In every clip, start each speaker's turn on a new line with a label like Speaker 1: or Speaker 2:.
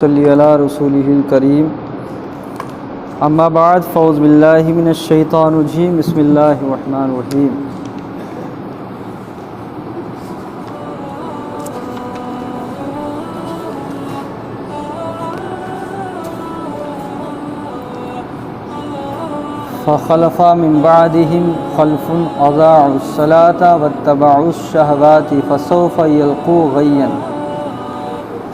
Speaker 1: صلی علی رسولہ الکریم اما بعد فاعوذ باللہ من الشیطان الرجیم بسم اللہ الرحمن الرحیم فخلف من بعدهم خلف اضاعوا الصلاة واتبعوا الشہوات فسوف یلقوا غیا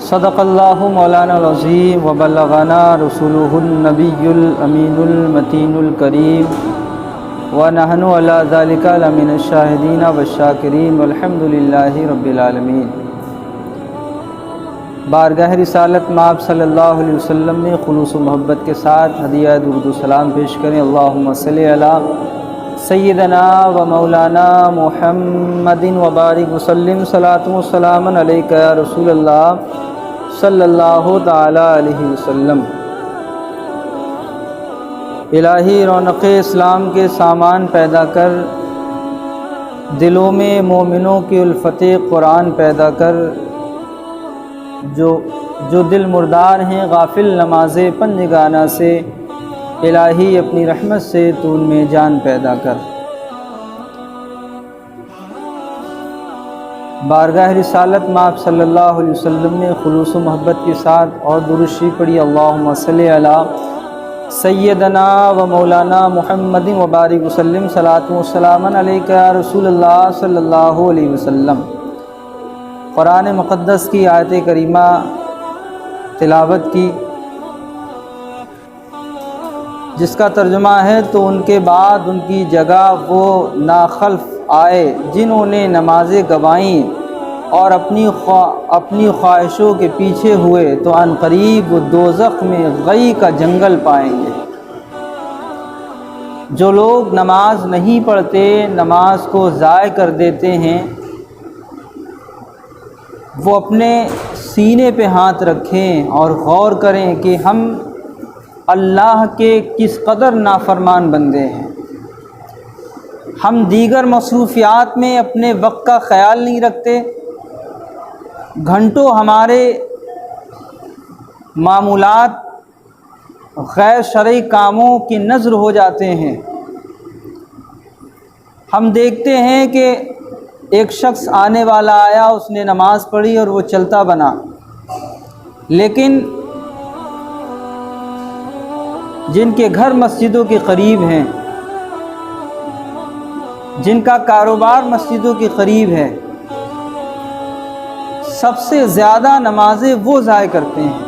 Speaker 1: صدق اللہ مولانا العظیم وبلغنا رسولہ النبی الامین المتین الکریم ونحن علی ذلک لمن الشاہدین والشاکرین والحمد للہ رب العالمین۔ بارگاہ رسالت مآب صلی اللہ علیہ وسلم نے خلوص و محبت کے ساتھ ہدیہ درود و سلام پیش کریں۔ اللہم صلی علی سیدنا و مولانا محمد وبارک وسلم صلاۃ و سلام علیک یا رسول اللہ صلی اللہ تعالی علیہ وسلم۔ الہی رونق اسلام کے سامان پیدا کر، دلوں میں مومنوں کی الفت قرآن پیدا کر، جو دل مردار ہیں غافل نماز پنجگانہ سے، الہی اپنی رحمت سے تو ان میں جان پیدا کر۔ بارگاہ رسالت مآب صلی اللہ علیہ وسلم نے خلوص و محبت کے ساتھ اور درود شریف پڑھی۔ اللہم صلی علی سیدنا و مولانا محمد وبارک وسلم صلاۃ و سلام علیک یا رسول اللہ صلی اللہ علیہ وسلم۔ قرآن مقدس کی آیت کریمہ تلاوت کی، جس کا ترجمہ ہے تو ان کے بعد ان کی جگہ وہ ناخلف آئے جنہوں نے نمازیں گوائیں اور اپنی خواہشوں کے پیچھے ہوئے تو عن قریب وہ دوزخ میں غی کا جنگل پائیں گے۔ جو لوگ نماز نہیں پڑھتے، نماز کو ضائع کر دیتے ہیں، وہ اپنے سینے پہ ہاتھ رکھیں اور غور کریں کہ ہم اللہ کے کس قدر نافرمان بندے ہیں۔ ہم دیگر مصروفیات میں اپنے وقت کا خیال نہیں رکھتے، گھنٹوں ہمارے معمولات غیر شرعی کاموں کی نظر ہو جاتے ہیں۔ ہم دیکھتے ہیں کہ ایک شخص آنے والا آیا، اس نے نماز پڑھی اور وہ چلتا بنا، لیکن جن کے گھر مسجدوں کے قریب ہیں، جن کا کاروبار مسجدوں کے قریب ہے، سب سے زیادہ نمازیں وہ ضائع کرتے ہیں۔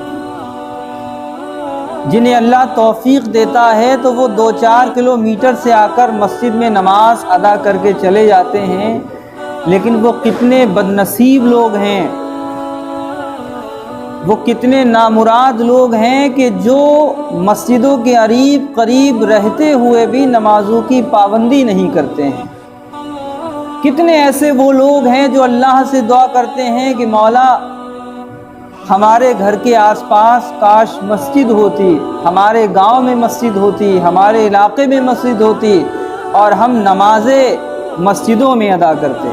Speaker 1: جنہیں اللہ توفیق دیتا ہے تو وہ 2-4 کلومیٹر سے آ کر مسجد میں نماز ادا کر کے چلے جاتے ہیں، لیکن وہ کتنے بدنصیب لوگ ہیں، وہ کتنے نامراد لوگ ہیں کہ جو مسجدوں کے قریب رہتے ہوئے بھی نمازوں کی پابندی نہیں کرتے ہیں۔ کتنے ایسے وہ لوگ ہیں جو اللہ سے دعا کرتے ہیں کہ مولا ہمارے گھر کے آس پاس کاش مسجد ہوتی، ہمارے گاؤں میں مسجد ہوتی، ہمارے علاقے میں مسجد ہوتی اور ہم نمازیں مسجدوں میں ادا کرتے۔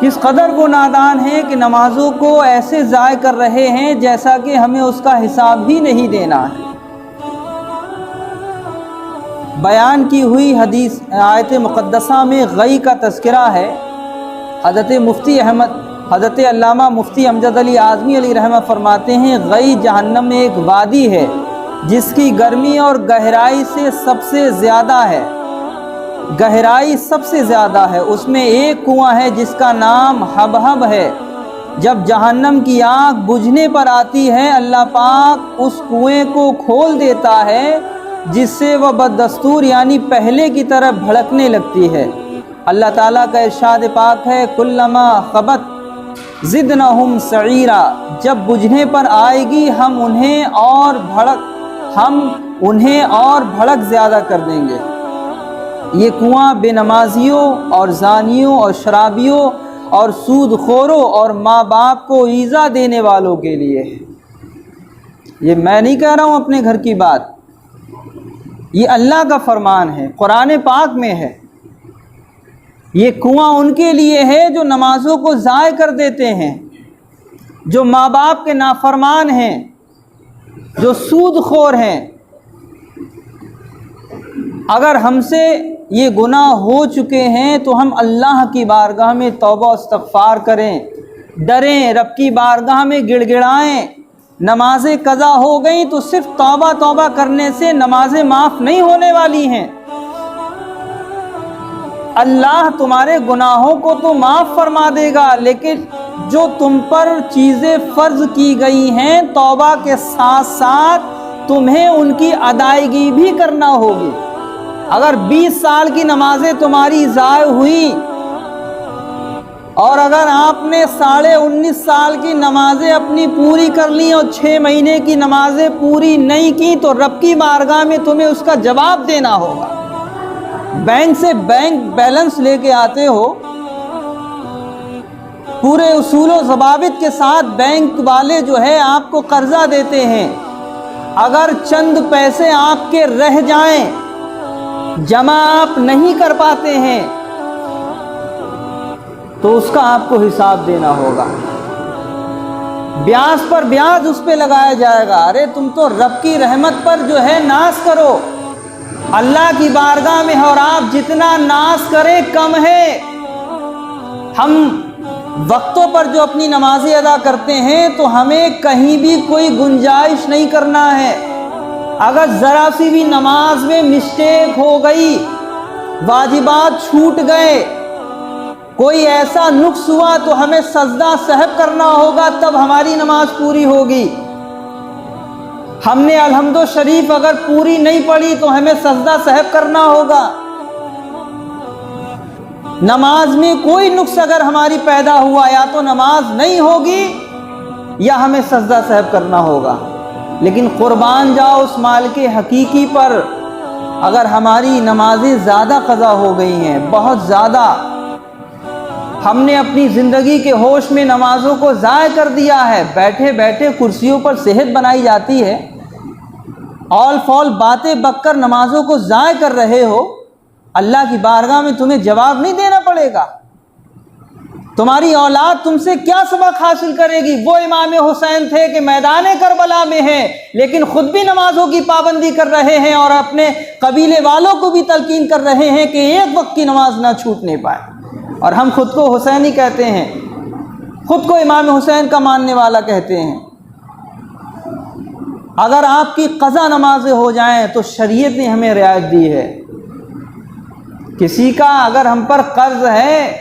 Speaker 1: کس قدر وہ نادان ہیں کہ نمازوں کو ایسے ضائع کر رہے ہیں جیسا کہ ہمیں اس کا حساب ہی نہیں دینا ہے۔ بیان کی ہوئی حدیث آیت مقدسہ میں غی کا تذکرہ ہے۔ حضرت علامہ مفتی امجد علی اعظمی علیہ رحمہ فرماتے ہیں، غی جہنم میں ایک وادی ہے جس کی گرمی اور گہرائی سے سب سے زیادہ ہے، گہرائی سب سے زیادہ ہے۔ اس میں ایک کنواں ہے جس کا نام حبحب ہے۔ جب جہنم کی آگ بجھنے پر آتی ہے، اللہ پاک اس کنویں کو کھول دیتا ہے، جس سے وہ بددستور یعنی پہلے کی طرح بھڑکنے لگتی ہے۔ اللہ تعالیٰ کا ارشاد پاک ہے، کلما خبت زدناہم سعیرا، جب بجھنے پر آئے گی ہم انہیں اور بھڑک زیادہ کر دیں گے۔ یہ کنواں بے نمازیوں اور زانیوں اور شرابیوں اور سود خوروں اور ماں باپ کو ایذا دینے والوں کے لیے ہے۔ یہ میں نہیں کہہ رہا ہوں اپنے گھر کی بات، یہ اللہ کا فرمان ہے، قرآن پاک میں ہے۔ یہ کنواں ان کے لیے ہے جو نمازوں کو ضائع کر دیتے ہیں۔ جو ماں باپ کے نافرمان ہیں، جو سود خور ہیں، اگر ہم سے یہ گناہ ہو چکے ہیں تو ہم اللہ کی بارگاہ میں توبہ و استغفار کریں، ڈریں، رب کی بارگاہ میں گڑ گڑائیں۔ نمازیں قضا ہو گئیں تو صرف توبہ توبہ کرنے سے نمازیں معاف نہیں ہونے والی ہیں۔ اللہ تمہارے گناہوں کو تو معاف فرما دے گا، لیکن جو تم پر چیزیں فرض کی گئی ہیں توبہ کے ساتھ ساتھ تمہیں ان کی ادائیگی بھی کرنا ہوگی۔ اگر 20 سال کی نمازیں تمہاری ضائع ہوئی اور اگر آپ نے 19.5 سال کی نمازیں اپنی پوری کر لی اور 6 مہینے کی نمازیں پوری نہیں کی تو رب کی بارگاہ میں تمہیں اس کا جواب دینا ہوگا۔ بینک سے بینک بیلنس لے کے آتے ہو، پورے اصول و ضوابط کے ساتھ بینک والے جو ہے آپ کو قرضہ دیتے ہیں، اگر چند پیسے آپ کے رہ جائیں، جمع آپ نہیں کر پاتے ہیں تو اس کا آپ کو حساب دینا ہوگا۔ بیاج پر بیاج اس پہ لگایا جائے گا۔ ارے تم تو رب کی رحمت پر جو ہے ناز کرو، اللہ کی بارگاہ میں، اور آپ جتنا ناز کریں کم ہے۔ ہم وقتوں پر جو اپنی نمازیں ادا کرتے ہیں تو ہمیں کہیں بھی کوئی گنجائش نہیں کرنا ہے۔ اگر ذرا سی بھی نماز میں مسٹیک ہو گئی، واجبات چھوٹ گئے، کوئی ایسا نقص ہوا تو ہمیں سجدہ سہو کرنا ہوگا، تب ہماری نماز پوری ہوگی۔ ہم نے الحمد شریف اگر پوری نہیں پڑھی تو ہمیں سجدہ سہو کرنا ہوگا۔ نماز میں کوئی نقص اگر ہماری پیدا ہوا، یا تو نماز نہیں ہوگی یا ہمیں سجدہ سہو کرنا ہوگا۔ لیکن قربان جاؤ اس مالک حقیقی پر، اگر ہماری نمازیں زیادہ قضا ہو گئی ہیں، بہت زیادہ، ہم نے اپنی زندگی کے ہوش میں نمازوں کو ضائع کر دیا ہے، بیٹھے بیٹھے کرسیوں پر صحت بنائی جاتی ہے، آل فال باتیں بک کر نمازوں کو ضائع کر رہے ہو، اللہ کی بارگاہ میں تمہیں جواب نہیں دینا پڑے گا؟ تمہاری اولاد تم سے کیا سبق حاصل کرے گی؟ وہ امام حسین تھے کہ میدان کربلا میں ہیں، لیکن خود بھی نمازوں کی پابندی کر رہے ہیں اور اپنے قبیلے والوں کو بھی تلقین کر رہے ہیں کہ ایک وقت کی نماز نہ چھوٹنے پائے، اور ہم خود کو حسینی کہتے ہیں، خود کو امام حسین کا ماننے والا کہتے ہیں۔ اگر آپ کی قضا نمازیں ہو جائیں تو شریعت نے ہمیں رعایت دی ہے۔ کسی کا اگر ہم پر قرض ہے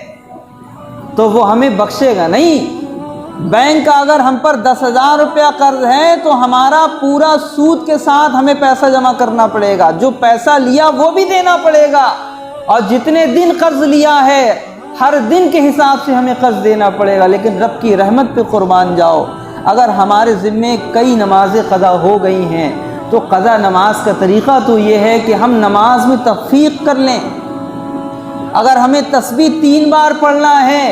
Speaker 1: تو وہ ہمیں بخشے گا نہیں۔ بینک کا اگر ہم پر 10,000 روپیہ قرض ہے تو ہمارا پورا سود کے ساتھ ہمیں پیسہ جمع کرنا پڑے گا، جو پیسہ لیا وہ بھی دینا پڑے گا، اور جتنے دن قرض لیا ہے ہر دن کے حساب سے ہمیں قرض دینا پڑے گا۔ لیکن رب کی رحمت پہ قربان جاؤ، اگر ہمارے ذمے کئی نمازیں قضا ہو گئی ہیں تو قضا نماز کا طریقہ تو یہ ہے کہ ہم نماز میں تخفیف کر لیں۔ اگر ہمیں تسبیح 3 بار پڑھنا ہے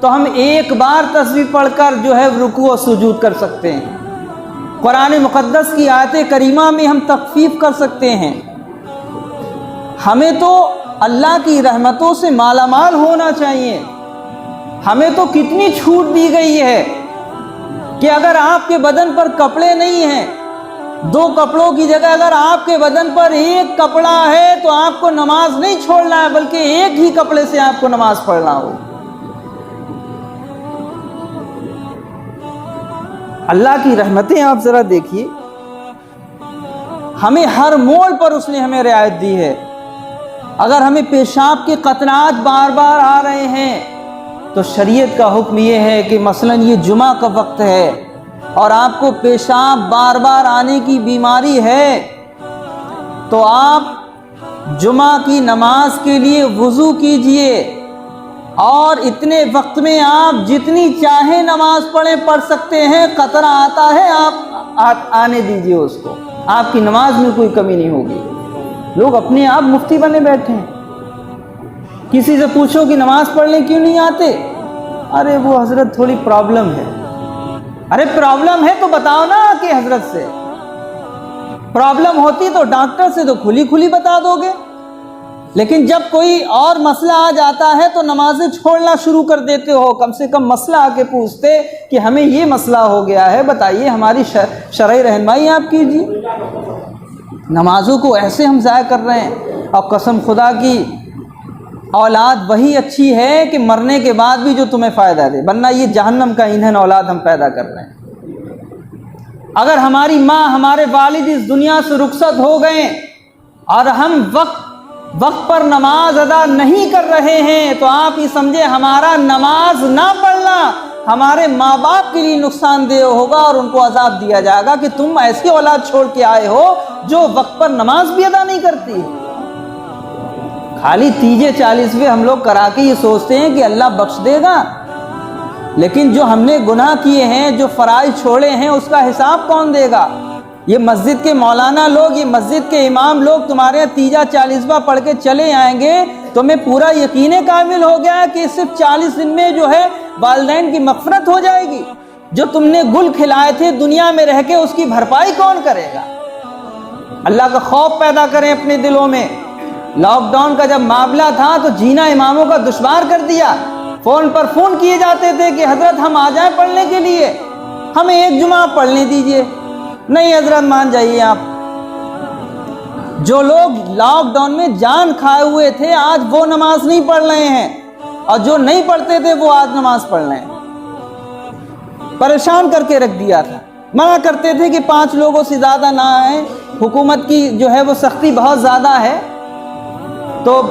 Speaker 1: تو ہم 1 بار تسبیح پڑھ کر جو ہے رکوع و سجود کر سکتے ہیں۔ قرآن مقدس کی آیت کریمہ میں ہم تخفیف کر سکتے ہیں۔ ہمیں تو اللہ کی رحمتوں سے مالا مال ہونا چاہیے۔ ہمیں تو کتنی چھوٹ دی گئی ہے کہ اگر آپ کے بدن پر کپڑے نہیں ہیں، 2 کپڑوں کی جگہ اگر آپ کے بدن پر 1 کپڑا ہے تو آپ کو نماز نہیں چھوڑنا ہے، بلکہ 1 ہی کپڑے سے آپ کو نماز پڑھنا ہو۔ اللہ کی رحمتیں آپ ذرا دیکھیے، ہمیں ہر موڑ پر اس نے ہمیں رعایت دی ہے۔ اگر ہمیں پیشاب کے قطرات بار بار آ رہے ہیں تو شریعت کا حکم یہ ہے کہ مثلاً یہ جمعہ کا وقت ہے اور آپ کو پیشاب بار بار آنے کی بیماری ہے تو آپ جمعہ کی نماز کے لیے وضو کیجئے، اور اتنے وقت میں آپ جتنی چاہیں نماز پڑھ سکتے ہیں۔ قطرہ آتا ہے آپ آنے دیجئے اس کو، آپ کی نماز میں کوئی کمی نہیں ہوگی۔ لوگ اپنے آپ مفتی بنے بیٹھے ہیں، کسی سے پوچھو کہ نماز پڑھنے کیوں نہیں آتے؟ ارے وہ حضرت تھوڑی پرابلم ہے۔ ارے پرابلم ہے تو بتاؤ نا کہ حضرت سے، پرابلم ہوتی تو ڈاکٹر سے تو کھلی کھلی بتا دو گے۔ لیکن جب کوئی اور مسئلہ آ جاتا ہے تو نمازیں چھوڑنا شروع کر دیتے ہو. کم سے کم مسئلہ آ کے پوچھتے کہ ہمیں یہ مسئلہ ہو گیا ہے، بتائیے، ہماری شرعی رہنمائی آپ کیجیے. نمازوں کو ایسے ہم ضائع کر رہے ہیں. اور قسم خدا کی اولاد وہی اچھی ہے کہ مرنے کے بعد بھی جو تمہیں فائدہ دے، ورنہ یہ جہنم کا ایندھن اولاد ہم پیدا کر رہے ہیں. اگر ہماری ماں، ہمارے والد اس دنیا سے رخصت ہو گئے اور ہم وقت پر نماز ادا نہیں کر رہے ہیں تو آپ یہ سمجھے ہمارا نماز نہ پڑھنا ہمارے ماں باپ کے لیے نقصان دہ ہوگا، اور ان کو عذاب دیا جائے گا کہ تم ایسی اولاد چھوڑ کے آئے ہو جو وقت پر نماز بھی ادا نہیں کرتی. خالی تیجے 40ویں ہم لوگ کرا کے یہ سوچتے ہیں کہ اللہ بخش دے گا، لیکن جو ہم نے گناہ کیے ہیں، جو فرائض چھوڑے ہیں، اس کا حساب کون دے گا؟ یہ مسجد کے مولانا لوگ، یہ مسجد کے امام لوگ تمہارے یہاں تیجا 40واں پڑھ کے چلے آئیں گے، تمہیں پورا یقین کامل ہو گیا ہے کہ صرف 40 دن میں جو ہے والدین کی مغفرت ہو جائے گی. جو تم نے گل کھلائے تھے دنیا میں رہ کے، اس کی بھرپائی کون کرے گا؟ اللہ کا خوف پیدا کریں اپنے دلوں میں. لاک ڈاؤن کا جب معاملہ تھا تو جینا اماموں کا دشوار کر دیا. فون پر فون کیے جاتے تھے کہ حضرت ہم آ جائیں پڑھنے کے لیے، ہمیں ایک جمعہ پڑھنے دیجئے. نہیں حضرت مان جائیے آپ. جو لوگ لاک ڈاؤن میں جان کھائے ہوئے تھے آج وہ نماز نہیں پڑھ رہے ہیں، اور جو نہیں پڑھتے تھے وہ آج نماز پڑھ رہے ہیں. پریشان کر کے رکھ دیا تھا. منع کرتے تھے کہ 5 لوگوں سے زیادہ نہ آئیں، حکومت کی جو ہے وہ سختی بہت زیادہ ہے، تو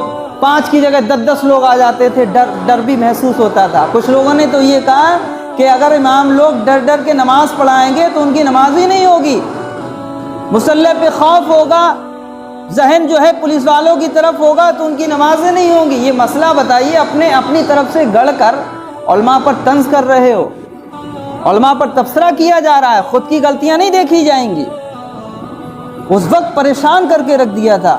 Speaker 1: 5 کی جگہ 10 لوگ آ جاتے تھے. ڈر بھی محسوس ہوتا تھا. کچھ لوگوں نے تو یہ کہا کہ اگر امام لوگ ڈر کے نماز پڑھائیں گے تو ان کی نماز ہی نہیں ہوگی. مصلی پہ خوف ہوگا، ذہن جو ہے پولیس والوں کی طرف ہوگا تو ان کی نمازیں نہیں ہوں گی. یہ مسئلہ بتائیے، اپنی طرف سے گڑھ کر علماء پر طنز کر رہے ہو، علماء پر تبصرہ کیا جا رہا ہے، خود کی غلطیاں نہیں دیکھی جائیں گی. اس وقت پریشان کر کے رکھ دیا تھا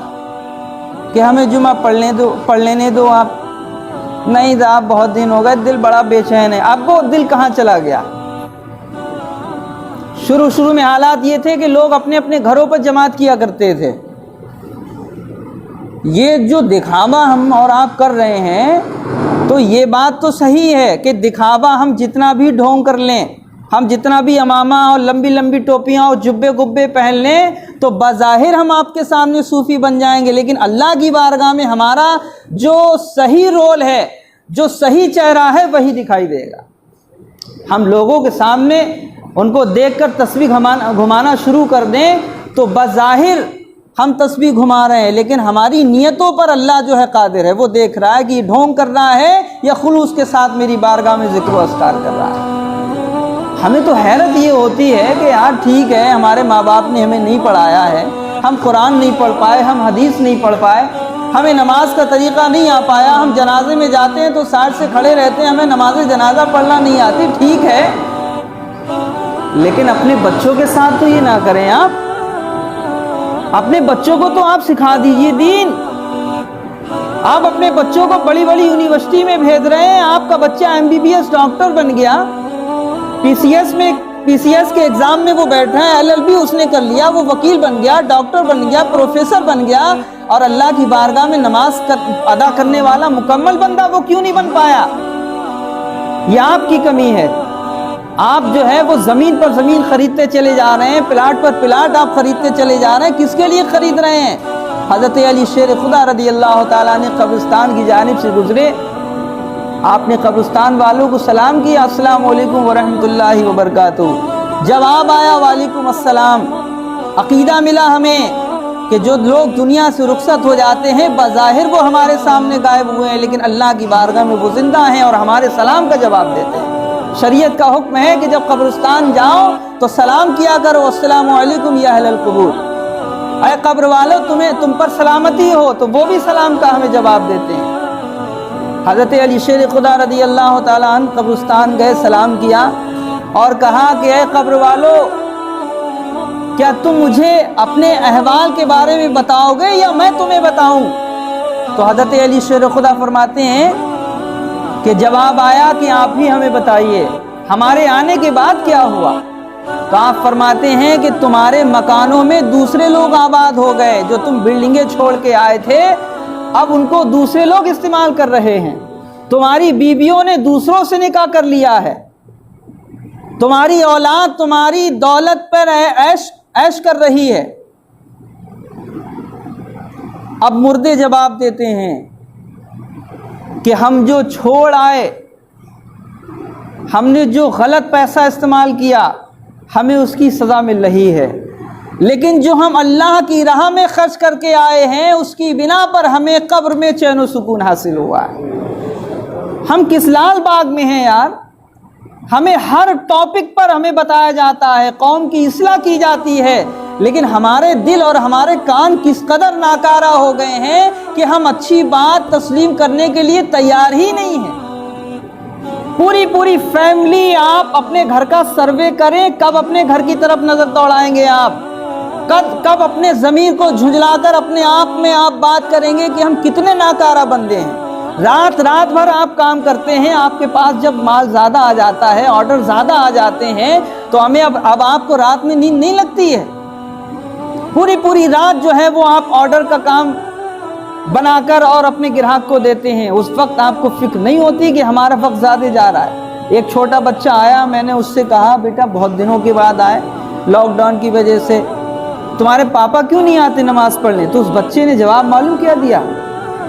Speaker 1: کہ ہمیں جمعہ پڑھ لینے دو آپ. نہیں صاحب بہت دن ہو گئے، دل بڑا بے چین ہے. آپ کو دل کہاں چلا گیا؟ شروع میں حالات یہ تھے کہ لوگ اپنے اپنے گھروں پر جماعت کیا کرتے تھے. یہ جو دکھاوا ہم اور آپ کر رہے ہیں تو یہ بات تو صحیح ہے کہ دکھاوا ہم جتنا بھی ڈھونگ کر لیں، ہم جتنا بھی امامہ اور لمبی لمبی ٹوپیاں اور جبے گبے پہن لیں تو بظاہر ہم آپ کے سامنے صوفی بن جائیں گے، لیکن اللہ کی بارگاہ میں ہمارا جو صحیح رول ہے، جو صحیح چہرہ ہے وہی دکھائی دے گا. ہم لوگوں کے سامنے ان کو دیکھ کر تسبیح گھمانا شروع کر دیں تو بظاہر ہم تسبیح گھما رہے ہیں، لیکن ہماری نیتوں پر اللہ جو ہے قادر ہے، وہ دیکھ رہا ہے کہ یہ ڈھونگ کر رہا ہے یا خلوص کے ساتھ میری بارگاہ میں ذکر و اذکار کر رہا ہے. ہمیں تو حیرت یہ ہوتی ہے کہ یار ٹھیک ہے ہمارے ماں باپ نے ہمیں نہیں پڑھایا ہے، ہم قرآن نہیں پڑھ پائے، ہم حدیث نہیں پڑھ پائے، ہمیں نماز کا طریقہ نہیں آ پایا، ہم جنازے میں جاتے ہیں تو سائڈ سے کھڑے رہتے ہیں، ہمیں نماز جنازہ پڑھنا نہیں آتی. ٹھیک ہے، لیکن اپنے بچوں کے ساتھ تو یہ نہ کریں. آپ اپنے بچوں کو تو آپ سکھا دیجئے دین. آپ اپنے بچوں کو بڑی بڑی یونیورسٹی میں بھیج رہے ہیں، آپ کا بچہ MBBS ڈاکٹر بن گیا، PCS کے ایگزام میں وہ بیٹھا ہے، LLB اس نے کر لیا، وہ وکیل بن گیا، ڈاکٹر بن گیا، پروفیسر بن گیا، اور اللہ کی بارگاہ میں نماز ادا کرنے والا مکمل بندہ وہ کیوں نہیں بن پایا؟ یہ آپ کی کمی ہے. آپ جو ہے وہ زمین پر زمین خریدتے چلے جا رہے ہیں، پلاٹ پر پلاٹ آپ خریدتے چلے جا رہے ہیں. کس کے لیے خرید رہے ہیں؟ حضرت علی شیر خدا رضی اللہ تعالیٰ نے قبرستان کی جانب سے گزرے، آپ نے قبرستان والوں کو سلام کیا، السلام علیکم ورحمۃ اللہ وبرکاتہ. جواب آیا وعلیکم السلام. عقیدہ ملا ہمیں کہ جو لوگ دنیا سے رخصت ہو جاتے ہیں بظاہر وہ ہمارے سامنے غائب ہوئے ہیں، لیکن اللہ کی بارگاہ میں وہ زندہ ہیں اور ہمارے سلام کا جواب دیتے ہیں. شریعت کا حکم ہے کہ جب قبرستان جاؤ تو سلام کیا کرو، السلام علیکم یا اہل القبور، اے قبر والو تم پر سلامتی ہو، تو وہ بھی سلام کا ہمیں جواب دیتے ہیں. حضرت علی شیر خدا رضی اللہ تعالیٰ عنہ قبرستان گئے، سلام کیا اور کہا کہ اے قبر والو کیا تم مجھے اپنے احوال کے بارے میں بتاؤ گے یا میں تمہیں بتاؤں؟ تو حضرت علی شیر خدا فرماتے ہیں کہ جواب آیا کہ آپ ہی ہمیں بتائیے ہمارے آنے کے بعد کیا ہوا. تو آپ فرماتے ہیں کہ تمہارے مکانوں میں دوسرے لوگ آباد ہو گئے، جو تم بلڈنگیں چھوڑ کے آئے تھے اب ان کو دوسرے لوگ استعمال کر رہے ہیں. تمہاری بیویوں نے دوسروں سے نکاح کر لیا ہے. تمہاری اولاد تمہاری دولت پر عیش کر رہی ہے. اب مردے جواب دیتے ہیں کہ ہم جو چھوڑ آئے، ہم نے جو غلط پیسہ استعمال کیا، ہمیں اس کی سزا مل رہی ہے، لیکن جو ہم اللہ کی راہ میں خرچ کر کے آئے ہیں اس کی بنا پر ہمیں قبر میں چین و سکون حاصل ہوا ہے. ہم کس لال باغ میں ہیں یار؟ ہمیں ہر ٹاپک پر ہمیں بتایا جاتا ہے، قوم کی اصلاح کی جاتی ہے، لیکن ہمارے دل اور ہمارے کان کس قدر ناکارہ ہو گئے ہیں کہ ہم اچھی بات تسلیم کرنے کے لیے تیار ہی نہیں ہیں. پوری فیملی آپ اپنے گھر کا سروے کریں، کب اپنے گھر کی طرف نظر دوڑائیں گے آپ؟ کب اپنے ضمیر کو جھنجلا کر اپنے آپ میں آپ بات کریں گے کہ ہم کتنے ناکارہ بندے ہیں؟ رات بھر آپ کام کرتے ہیں، آپ کے پاس جب مال زیادہ آ جاتا ہے، آرڈر زیادہ آ جاتے ہیں، تو ہمیں اب آپ کو رات میں نیند نہیں لگتی ہے. پوری رات جو ہے وہ آپ آرڈر کا کام بنا کر اور اپنے گراہک کو دیتے ہیں. اس وقت آپ کو فکر نہیں ہوتی کہ ہمارا وقت زیادہ جا رہا ہے. ایک چھوٹا بچہ آیا، میں نے اس سے کہا بیٹا بہت دنوں کے بعد آئے لاک ڈاؤن کی وجہ سے، تمہارے پاپا کیوں نہیں آتے نماز پڑھنے؟ تو اس بچے نے جواب معلوم کیا دیا؟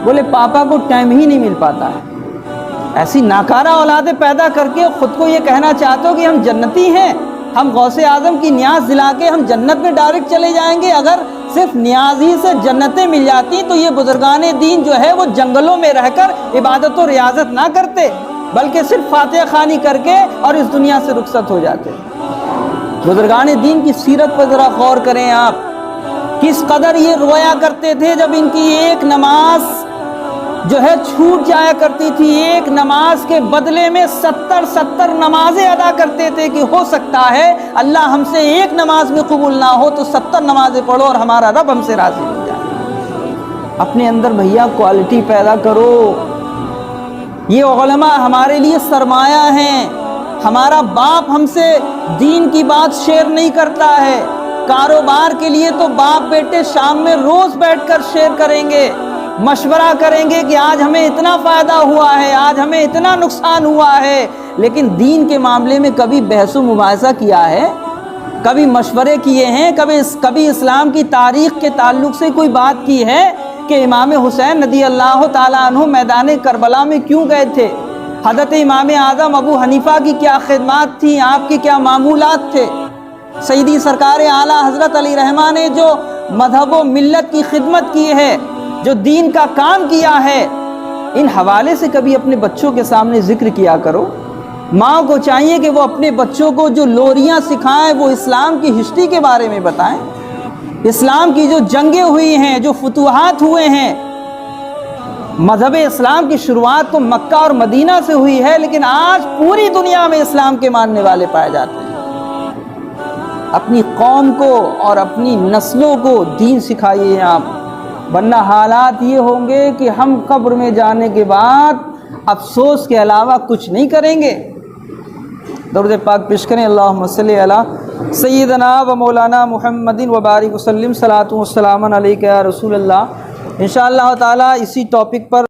Speaker 1: بولے پاپا کو ٹائم ہی نہیں مل پاتا ہے. ایسی ناکارہ اولادیں پیدا کر کے خود کو یہ کہنا چاہتے ہو کہ ہم جنتی ہیں، ہم غوث اعظم کی نیاز دلا کے ہم جنت میں ڈائریکٹ چلے جائیں گے. اگر صرف نیاز ہی سے جنتیں مل جاتی تو یہ بزرگان دین جو ہے وہ جنگلوں میں رہ کر عبادت و ریاضت نہ کرتے، بلکہ صرف فاتحہ خوانی کر کے اور اس دنیا سے رخصت ہو جاتے. بزرگان دین کی سیرت پر ذرا غور کریں آپ، کس قدر یہ رویا کرتے تھے جب ان کی ایک نماز جو ہے چھوٹ جایا کرتی تھی. ایک نماز کے بدلے میں 70 نمازیں ادا کرتے تھے کہ ہو سکتا ہے اللہ ہم سے ایک نماز میں قبول نہ ہو تو 70 نمازیں پڑھو اور ہمارا رب ہم سے راضی ہو جائے. اپنے اندر بھیا کوالٹی پیدا کرو. یہ علماء ہمارے لیے سرمایہ ہیں. ہمارا باپ ہم سے دین کی بات شیئر نہیں کرتا ہے. کاروبار کے لیے تو باپ بیٹے شام میں روز بیٹھ کر شیئر کریں گے، مشورہ کریں گے کہ آج ہمیں اتنا فائدہ ہوا ہے، آج ہمیں اتنا نقصان ہوا ہے. لیکن دین کے معاملے میں کبھی بحث و مباحثہ کیا ہے؟ کبھی مشورے کیے ہیں؟ کبھی اسلام کی تاریخ کے تعلق سے کوئی بات کی ہے کہ امام حسین رضی اللہ تعالیٰ عنہ میدان کربلا میں کیوں گئے تھے؟ حضرت امام اعظم ابو حنیفہ کی کیا خدمات تھیں؟ آپ کے کیا معمولات تھے؟ سیدی سرکار اعلیٰ حضرت علی رحمہ نے جو مذہب و ملت کی خدمت کی ہے، جو دین کا کام کیا ہے، ان حوالے سے کبھی اپنے بچوں کے سامنے ذکر کیا کرو. ماں کو چاہیے کہ وہ اپنے بچوں کو جو لوریاں سکھائیں وہ اسلام کی ہسٹری کے بارے میں بتائیں. اسلام کی جو جنگیں ہوئی ہیں، جو فتوحات ہوئے ہیں. مذہب اسلام کی شروعات تو مکہ اور مدینہ سے ہوئی ہے، لیکن آج پوری دنیا میں اسلام کے ماننے والے پائے جاتے ہیں. اپنی قوم کو اور اپنی نسلوں کو دین سکھائیے آپ، ورنہ حالات یہ ہوں گے کہ ہم قبر میں جانے کے بعد افسوس کے علاوہ کچھ نہیں کریں گے. درود پاک پیش کریں. اللہم صلی علی سیدنا و مولانا محمد و بارک وسلم. صلاۃ و سلام علیک یا رسول اللہ. انشاءاللہ تعالی اسی ٹاپک پر